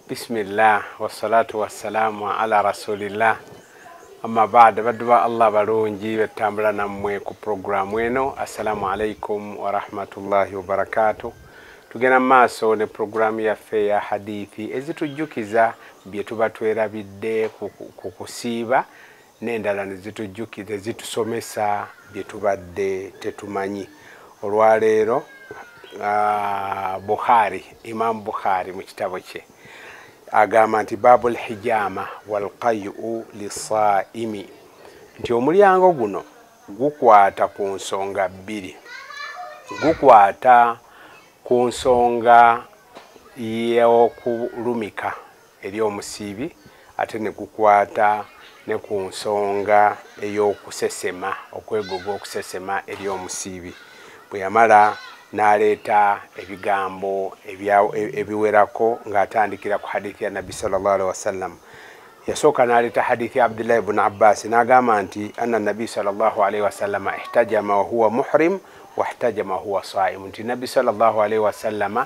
Bismillah wassalatu wassalamu ala rasulillah. Amma baada badwa Allah balungi betambula nammwe ku programu eno. Assalamu alaikum wa rahmatullahi wa barakatuh. Tugenda maaso ne programu yaffe ya hadithi ezitujjukiza bye tuba twerabidde ku kusiiba n'endala ne zitujjukiza zitusomesa bye tubadde tetumanyi. Olwaleero Bukhari, Imam Bukhari mu kitabo kye agamba nti babul hijama wal qay'u lisaimi, nti omulyango guno gukwata ku nsonga bbiri. Gukwata ku nsonga y'okulumika eri omusiibi, ate ne gukwata ne ku nsonga ey'okusesema, okwegoga okusesema eri omusiibi. Bwe yamala n'aleeta ebigambo ebiwerako ng'atandikira ku hadithi ya Nabbi sallallahu alaihi wasallam. Yasooka n'aleeta hadithi ya Abdullah ibn Abbas n'agamba nti anna Nabbi sallallahu alaihi wasallam ihtajama wa huwa muhrim wa ihtajama huwa saim, nti Nabbi sallallahu alaihi wasallam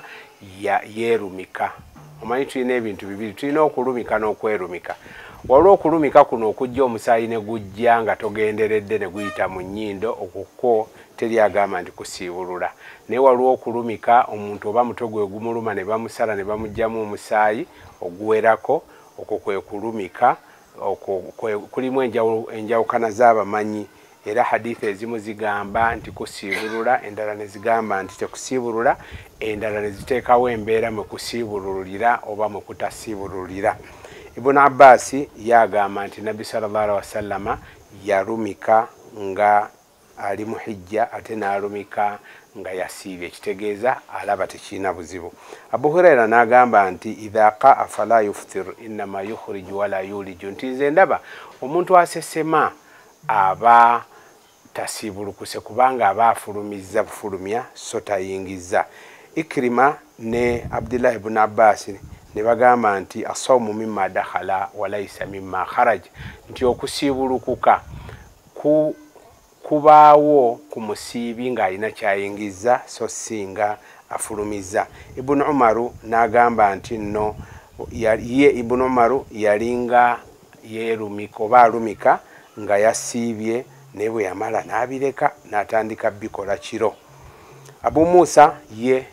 yeerumika. Omanyi tulina ebintu bibiri, tulina okulumika n'okwerumika. Waliwo okulumika kuno okujja omusaayi ne gujja nga togenderedde ne guyita mu nnyindo, okukwo teri agamba nti kusiibulula. Naye waliwo okulumika omuntu oba mutwe gwe gumuluma ne bamusala ne bamugjamu omusaayi oguwerako, okwo kwe kulumika. Kulimu enjawukana z'abamanyi, era hadithi ezimu zigamba nti kusiibulula, endala ne zigamba nti tekusiibulula, endala ne ziteekawo embeera mwe kusiibululira oba mwe kutasiibululira. Ibn Abbas yagamba nti Nabbi sallallahu alaihi wasallam yarumika nga ali mu hijja, ate n'alumika nga yasiibye, kitegeeza alaba tekirina buzibu. Abu Huraira n'agamba nti idha qa'a fala yuftir innama yukhriju wala yuliju, nti nze ndaba omuntu asesema aba tasiibulukuse kubanga aba afulumizza bufulumya so tayingiza. Ikrima ne Abdullah ibn Abbas ne bagamba nti asawmu mimma dakhala walaysa mimma kharaj, nti okusiibulukuka kubaawo ku musiibi ng'alina kyayingiza so singa afulumiza. Ibn Umaru n'agamba nti nno ye Ibn Umaru yalinga yeerumika oba alumika nga yasiibye, naye bwe yamala n'abireka n'atandika bikola kiro. Abu Musa ye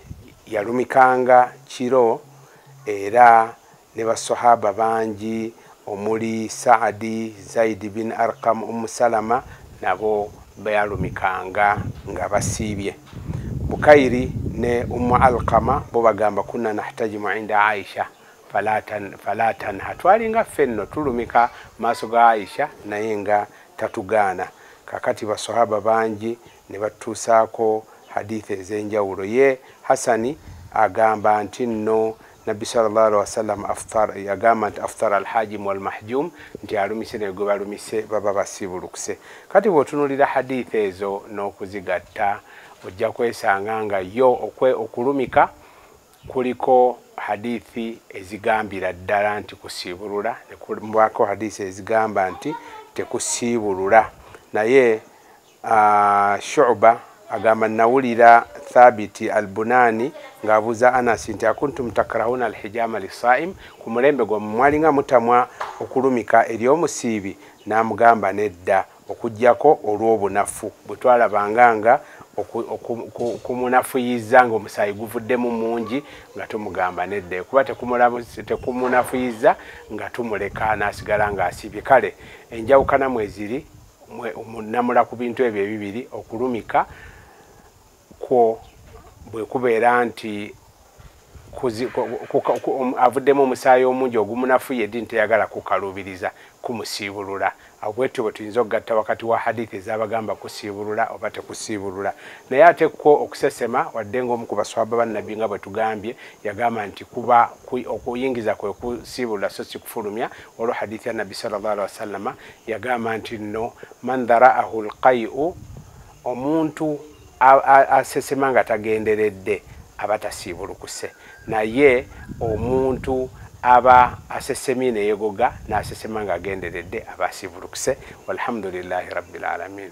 yalumikanga kiro, era ne basahaba bangi omuli Saadi, Zaid bin Arqam, Salama nabo bayalumikanga nga basiibye. Bukairi ne Alqama bo bagamba kunna nahtajimu inda Aisha falatan hatwalinga fenno tulumika maaso ga Aisha naye nga tatugaana. Kakati basahaba bangi ne batuusaako hadithi ez'enjawulo. Ye Hasani agamba nti nno Nabbi sallallahu alaihi wasallam yagamba nti aftara alhajim walmahjum, nti alumise ne gwe balumise baba basiibulukuse. Kati bw'otunuulira hadithi ezo n'okuzigatta ojja kwesanga nga yo okulumika kuliko hadithi ezigambira ddala nti kusiibulula, ne kubako hadithi ezigamba nti tekusiibulula. Naye Shu'ba agamba nawulira Thabiti al-Bunani ng'abuuza Anas nti akuntum takrahuna al-hijama lisaim, ku mulembe gwa mwalinga mutamwa okulumika eri omusiibi? N'amugamba nedda, okujjako olw'obunafu. Bwe twalabanga nga okumunafuyiza nga omusaayi guvuddemu mungi nga tumugamba nedda, kuba tekumunafuyiza nga tumuleka n'asigala ng'asiibye. Kale enjawukana mweziri namula ku bintu ebyo ebibiri. Okulumika kwo bwe kubeera nti avuddemu omusaayi omungi ogumunafuye eddi nteyagala kukalubiriza kumusiibulula. Bwetyo bwe tuyinza okugatta wakati wa hadithi ez'abagamba kusiibulula oba tekusiibulula. Naye ate kwo okusesema, wadde ng'omu ku baswahaba bannabbi nga bwe tugambye yagamba nti kuba okuyingiza kwe kusiibulula so si kufulumya. Olwo hadithi ya Nabbi sallallahu alaihi wasallam yagamba nti nno man dhara'ahu alqay'u, omuntu asesema nga tagenderedde aba tasiibulukuse, naye omuntu aba asesemye ne yegoga n'asesema nga agenderedde aba asiibulukuse. Walhamdulillahi rabbil alamin.